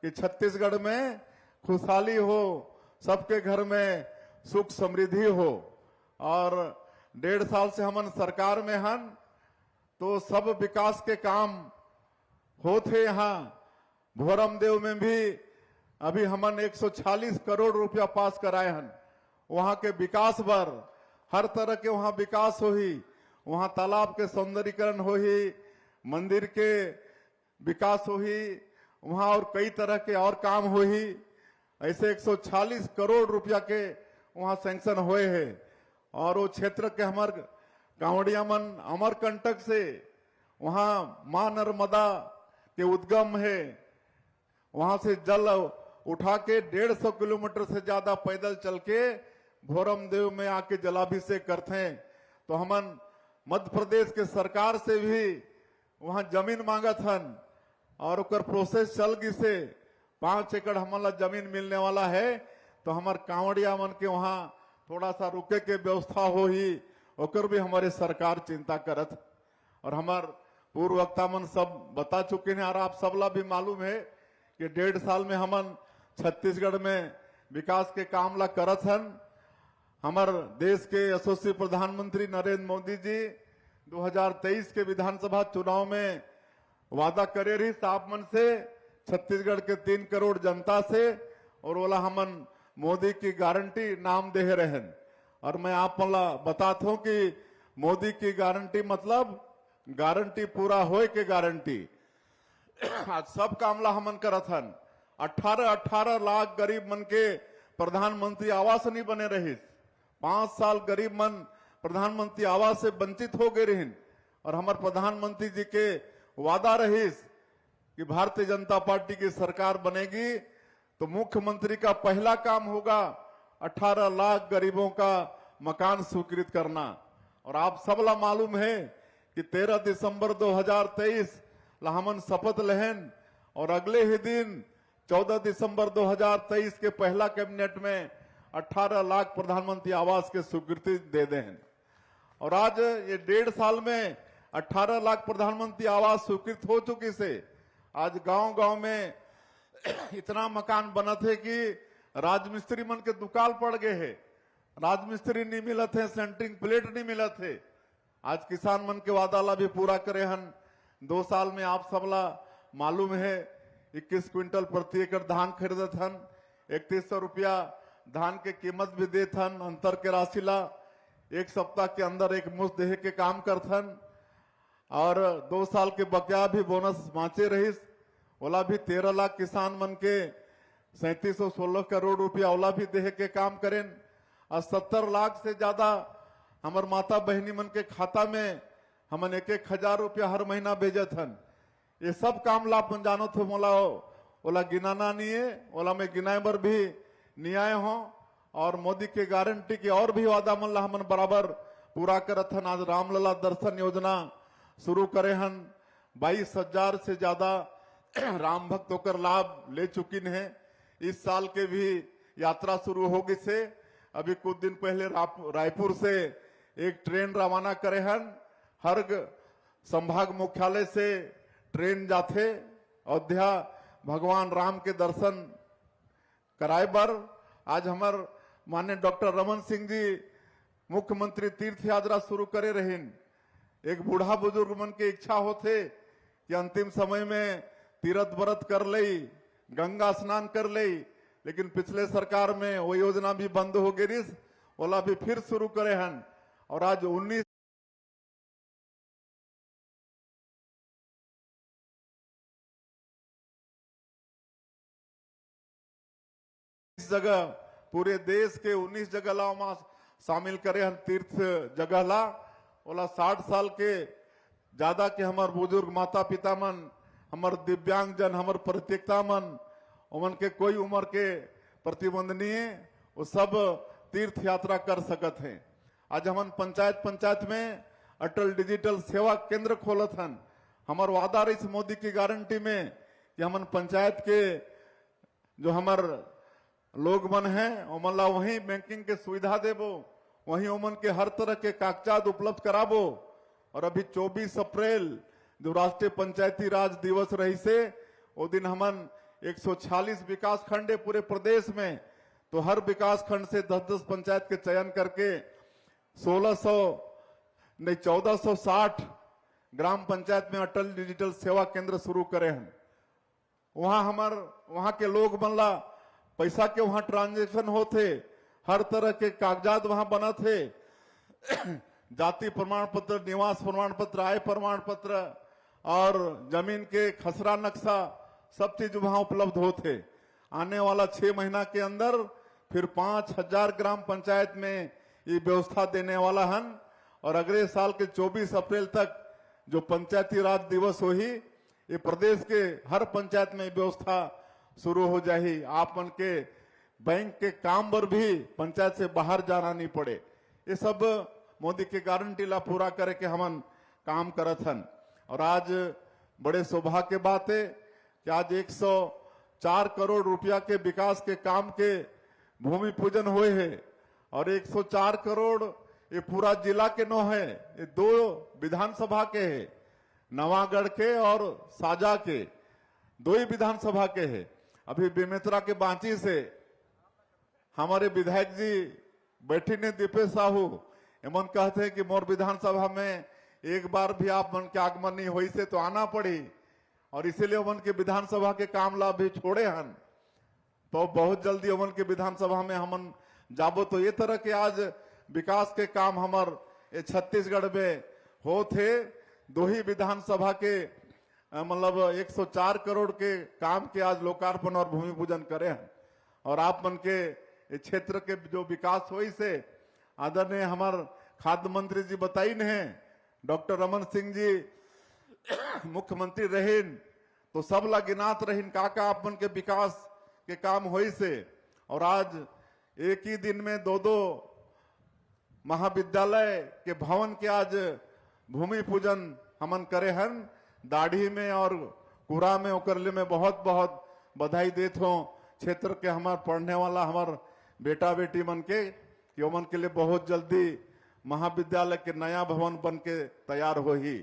कि छत्तीसगढ़ में खुशहाली हो, सबके घर में सुख समृद्धि हो। और 1.5 साल से हमन सरकार में हन तो सब विकास के काम होते। यहाँ भोरम देव में भी अभी हमन 146 करोड़ रुपया पास कराए हन। वहां के विकास बर हर तरह के वहां विकास हो ही, वहां तालाब के सौंदर्यीकरण हो ही, मंदिर के विकास हो ही, वहां और कई तरह के और काम हो ही। ऐसे 146 करोड़ रुपया के वहां सैंक्शन हुए हैं। और वो क्षेत्र के हमार कांवड़िया मन अमरकंटक से वहां मां नर्मदा के उद्गम है, वहां से जल उठा के 150 किलोमीटर से ज्यादा पैदल चल के भोरम देव में आके जलाभिषेक करते हैं। तो हमन मध्य प्रदेश के सरकार से भी वहां जमीन मांगत हन और उकर प्रोसेस चल गई से 5 एकड़ हमला जमीन मिलने वाला है। तो हमार कांवड़िया मन के वहां थोड़ा सा रुके के व्यवस्था हो ही, ओकर भी हमारे सरकार चिंता करत। और हमार पूर्व वक्ता मन सब बता चुके हैं और आप सबला भी मालूम है कि 1.5 साल में हमन छत्तीसगढ़ में विकास के काम ला करत हन। हमार देश के यशस्वी प्रधानमंत्री नरेंद्र मोदी जी 2023 के विधानसभा चुनाव में वादा करे रही आप मन से, छत्तीसगढ़ के 3 करोड़ जनता से, और बोला हमन मोदी की गारंटी नाम दे रहे हैं। और मैं आप मला बताता हूं कि मोदी की गारंटी मतलब गारंटी पूरा होए के गारंटी। आज सब कामला हमन करत हन। 18 लाख गरीब मन के प्रधानमंत्री आवास नहीं बने रही। 5 साल गरीब मन प्रधानमंत्री आवास से वंचित हो गए रही। और हमारे प्रधानमंत्री जी के वादा रहीस कि भारतीय जनता पार्टी की सरकार बनेगी तो मुख्यमंत्री का पहला काम होगा 18 लाख गरीबों का मकान स्वीकृत करना। और आप सबला मालूम है कि 13 दिसंबर 2023 हमन शपथ लेहन और अगले ही दिन 14 दिसंबर 2023 के पहला कैबिनेट में 18 लाख प्रधानमंत्री आवास के स्वीकृति दे दें। और आज ये 1.5 साल में 18 लाख प्रधानमंत्री आवास स्वीकृत हो चुकी से आज गांव-गांव में इतना मकान बना थे कि राजमिस्त्री मन के दुकाल पड़ गए है। राजमिस्त्री नहीं मिला थे, सेंटरिंग प्लेट नहीं मिला थे। आज किसान मन के वादा ला भी पूरा करे हन। 2 साल में आप सबला मालूम है 21 क्विंटल प्रति एकड़ धान खरीदत हन। 3100 रुपया धान के कीमत भी देत हन। अंतर के राशि ला 1 सप्ताह के अंदर एक मुश्त देहे के काम करथन। और 2 साल के बकाया भी बोनस बाँचे रहीस, ओला भी 13 लाख किसान मन के 3716 करोड़ रुपया ओला भी देहे के काम करें। और 70 लाख से ज्यादा हमार माता बहनी मन के खाता में हमन 1-1 हजार रुपया हर महीना भेजत हन। ये सब काम ला अपन जानो थे, मोला ओला गिनाना नहीं है, ओला में गिनाए बर भी नहीं आए हो। और मोदी के गारंटी के और भी वादा मन ला हमन बराबर पूरा करत हन। आज रामलला दर्शन योजना शुरू करे हन। 22,000 से ज्यादा राम भक्त होकर लाभ ले चुकी है। इस साल के भी यात्रा शुरू होगी से अभी कुछ दिन पहले रायपुर से एक ट्रेन रवाना करे हन। हर संभाग मुख्यालय से ट्रेन जाथे अयोध्या भगवान राम के दर्शन कराए बर। आज हमार माननीय डॉक्टर रमन सिंह जी मुख्यमंत्री तीर्थ यात्रा शुरू करे रहीन। एक बूढ़ा बुजुर्ग मन के इच्छा होते कि अंतिम समय में तीर्थ व्रत कर ले, गंगा स्नान कर ले, लेकिन पिछले सरकार में वो योजना भी बंद हो गई, ओला भी फिर शुरू करे हन। और आज 19 जगह पूरे देश के 19 जगह ला शामिल करे हन तीर्थ जगह ला। ओला 60 साल के ज्यादा के हमार बुजुर्ग माता पिता मन, हमार दिव्यांग जन, हमार प्रतियोगिता मन, उमन के कोई उम्र के प्रतिबंध नहीं है, वो सब तीर्थ यात्रा कर सकत हैं। आज हमन पंचायत में अटल डिजिटल सेवा केंद्र खोलत हन। हमार वादा रही मोदी की गारंटी में कि हमन पंचायत के जो हमार लोग मन हैं उमन ला वहीं बैंकिंग के सुविधा देबो, वहीं उमन के हर तरह के कागजात उपलब्ध कराबो। और अभी 24 अप्रैल जो राष्ट्रीय पंचायती राज दिवस रही से वो दिन हमन 146 विकास खंड है पूरे प्रदेश में, तो हर विकास खंड से 10-10 पंचायत के चयन करके 1460 ग्राम पंचायत में अटल डिजिटल सेवा केंद्र शुरू करे हैं। वहां के लोग बनला पैसा के वहां ट्रांजेक्शन होते, हर तरह के कागजात वहां बना थे, जाति प्रमाण पत्र, निवास प्रमाण पत्र, आय प्रमाण पत्र और जमीन के खसरा नक्शा, सब चीज वहां उपलब्ध होते। आने वाला 6 महीना के अंदर फिर 5000 ग्राम पंचायत में ये व्यवस्था देने वाला हन, और अगले साल के 24 अप्रैल तक जो पंचायती राज दिवस होही, ये प्रदेश के हर पंचायत में व्यवस्था शुरू हो जाही। आप मन के बैंक के काम पर भी पंचायत से बाहर जाना नहीं पड़े। ये सब मोदी के गारंटी ला पूरा करे के हमन काम करत हन। और आज बड़े सौभाग्य के बात है कि आज 104 करोड़ रुपया के विकास के काम के भूमि पूजन हुए है, और 104 करोड़ ये पूरा जिला के नो है, ये 2 विधानसभा के है, नवागढ़ के और साजा के, 2 ही विधानसभा के है। अभी बेमेतरा के बांची से हमारे विधायक जी बैठी ने दीपेश साहू, एमन कहते हैं कि मोर विधानसभा में एक बार भी आप मन के आगमन नहीं हुई से तो आना पड़ी, और इसीलिए उमन के विधानसभा के काम ला भी छोड़े हन, तो बहुत जल्दी उमन के विधानसभा में हमन जाबो। तो ये तरह के आज विकास के काम हमार छत्तीसगढ़ में हो थे। 2 ही विधानसभा के मतलब 104 करोड़ के काम के आज लोकार्पण और भूमि पूजन करे हैं। और आप मन के क्षेत्र के जो विकास हो से आदरणीय हमार खाद्य मंत्री जी बताई ने, डॉक्टर रमन सिंह जी मुख्यमंत्री रहीन तो सब ला गिनात रहीन का आप मन के विकास के काम हो से। और आज एक ही दिन में 2-2 महाविद्यालय के भवन के आज भूमि पूजन हमन करे हन, दाढ़ी में और कुरा में। ओकरले में बहुत बहुत बधाई देत हो क्षेत्र के हमार पढ़ने वाला हमार बेटा बेटी मन के, कि ओमन के लिए बहुत जल्दी महाविद्यालय के नया भवन बन के तैयार हो ही।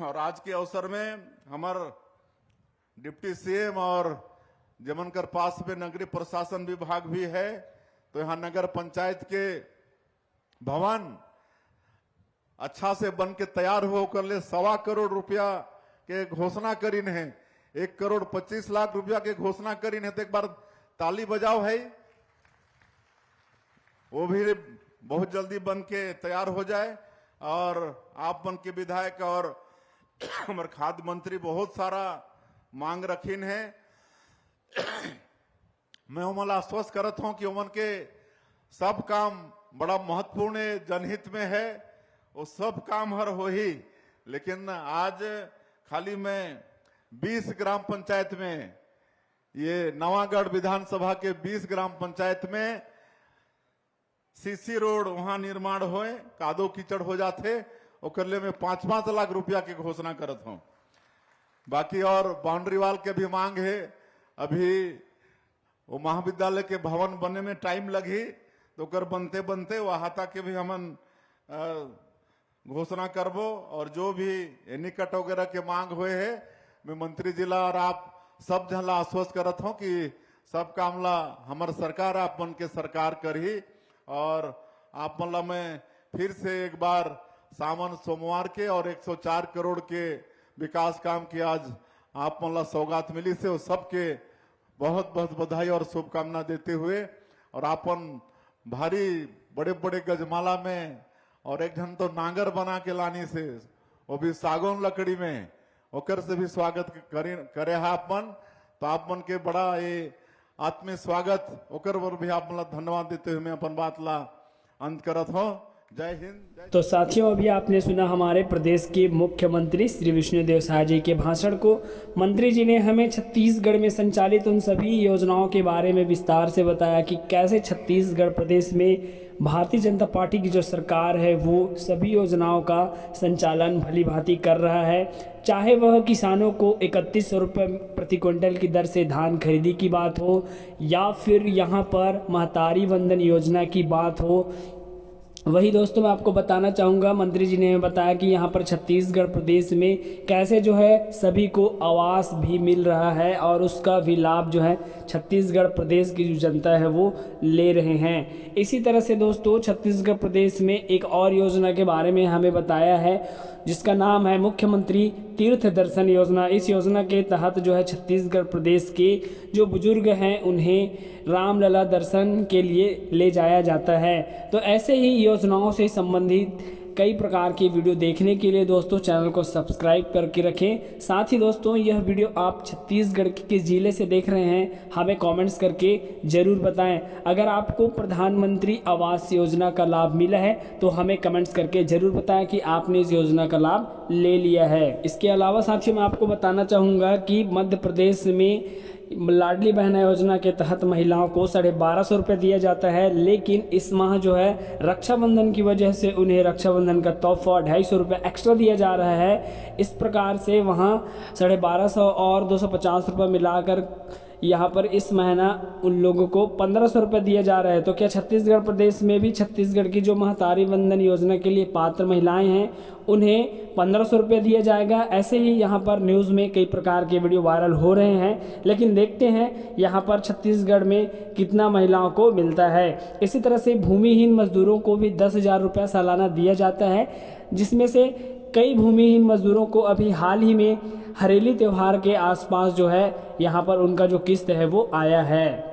और आज के अवसर में हमार डिप्टी सीएम और जमनकर पास में नगरीय प्रशासन विभाग भी है, तो यहाँ नगर पंचायत के भवन अच्छा से बन के तैयार हो कर ले 1.25 करोड़ रुपया के घोषणा करीन है, 1.25 लाख रुपया के घोषणा करीन है। तो एक बार ताली बजाओ है, वो भी बहुत जल्दी बन के तैयार हो जाए। और आप मन के विधायक और हमारे खाद्य मंत्री बहुत सारा मांग रखीन है। मैं उमन आश्वस्त करत हूं कि उमन के सब काम बड़ा महत्वपूर्ण जनहित में है, वो सब काम हर हो ही। लेकिन आज खाली मैं 20 ग्राम पंचायत में, ये नवागढ़ विधानसभा के 20 ग्राम पंचायत में सीसी रोड वहां निर्माण होए, कादो कीचड़ हो जाते, ओकरले में 5-5 लाख रुपया की घोषणा करत हूं। बाकी और बाउंड्री वाल के भी मांग है, अभी वो महाविद्यालय के भवन बनने में टाइम लगी, तो कर बनते बनते वहां के भी हमन घोषणा करबो। और जो भी एनिकट वगैरह के मांग हुए है, मैं मंत्री जिला और आप सब जन ला आश्वस्त करत हूं कि सब काम ला हमार सरकार आप मन के सरकार करही। और आप मन ला मैं फिर से एक बार सावन सोमवार के और 104 करोड़ के विकास काम की आज आप मन ला सौगात मिली से, वो सबके बहुत बहुत बधाई और शुभकामना देते हुए, और आपन भारी बड़े बड़े गजमाला में और एक जन तो नांगर बना के लानी से, वो भी सागौन लकड़ी में, ओकर से भी स्वागत करे है आप मन। तो आप मन के बड़ा ये आत्मीय स्वागत ओकर पर भी आप मन धन्यवाद देते हुए मैं अपन बात ला अंत करत हूँ। जय हिंद। तो साथियों, अभी आपने सुना हमारे प्रदेश के मुख्यमंत्री श्री विष्णुदेव साय जी के भाषण को। मंत्री जी ने हमें छत्तीसगढ़ में संचालित उन सभी योजनाओं के बारे में विस्तार से बताया कि कैसे छत्तीसगढ़ प्रदेश में भारतीय जनता पार्टी की जो सरकार है वो सभी योजनाओं का संचालन भली भांति कर रहा है। चाहे वह किसानों को 3100 रुपये प्रति क्विंटल की दर से धान खरीदी की बात हो, या फिर यहाँ पर महतारी वंदन योजना की बात हो, वही दोस्तों मैं आपको बताना चाहूँगा, मंत्री जी ने हमें बताया कि यहाँ पर छत्तीसगढ़ प्रदेश में कैसे जो है सभी को आवास भी मिल रहा है और उसका भी लाभ जो है छत्तीसगढ़ प्रदेश की जो जनता है वो ले रहे हैं। इसी तरह से दोस्तों छत्तीसगढ़ प्रदेश में एक और योजना के बारे में हमें बताया है जिसका नाम है मुख्यमंत्री तीर्थ दर्शन योजना। इस योजना के तहत जो है छत्तीसगढ़ प्रदेश के जो बुजुर्ग हैं उन्हें रामलला दर्शन के लिए ले जाया जाता है। तो ऐसे ही योजनाओं से संबंधित कई प्रकार की वीडियो देखने के लिए दोस्तों चैनल को सब्सक्राइब करके रखें। साथ ही दोस्तों यह वीडियो आप छत्तीसगढ़ के किस जिले से देख रहे हैं हमें कमेंट्स करके ज़रूर बताएं। अगर आपको प्रधानमंत्री आवास योजना का लाभ मिला है तो हमें कमेंट्स करके ज़रूर बताएं कि आपने इस योजना का लाभ ले लिया है। इसके अलावा साथियों मैं आपको बताना चाहूँगा कि मध्य प्रदेश में लाडली बहन योजना के तहत महिलाओं को 1250 रुपये दिया जाता है, लेकिन इस माह जो है रक्षाबंधन की वजह से उन्हें रक्षाबंधन का तोहफा 250 रुपये एक्स्ट्रा दिया जा रहा है। इस प्रकार से वहाँ 1250 और 250 रुपये मिलाकर यहाँ पर इस महीना उन लोगों को 1500 रुपये दिया जा रहा है। तो क्या छत्तीसगढ़ प्रदेश में भी छत्तीसगढ़ की जो महतारी वंदन योजना के लिए पात्र महिलाएं हैं उन्हें 1500 रुपये दिया जाएगा? ऐसे ही यहाँ पर न्यूज़ में कई प्रकार के वीडियो वायरल हो रहे हैं, लेकिन देखते हैं यहाँ पर छत्तीसगढ़ में कितना महिलाओं को मिलता है। इसी तरह से भूमिहीन मजदूरों को भी 10,000 रुपये सालाना दिया जाता है, जिसमें से कई भूमिहीन मजदूरों को अभी हाल ही में हरेली त्यौहार के आसपास जो है यहाँ पर उनका जो किस्त है वो आया है।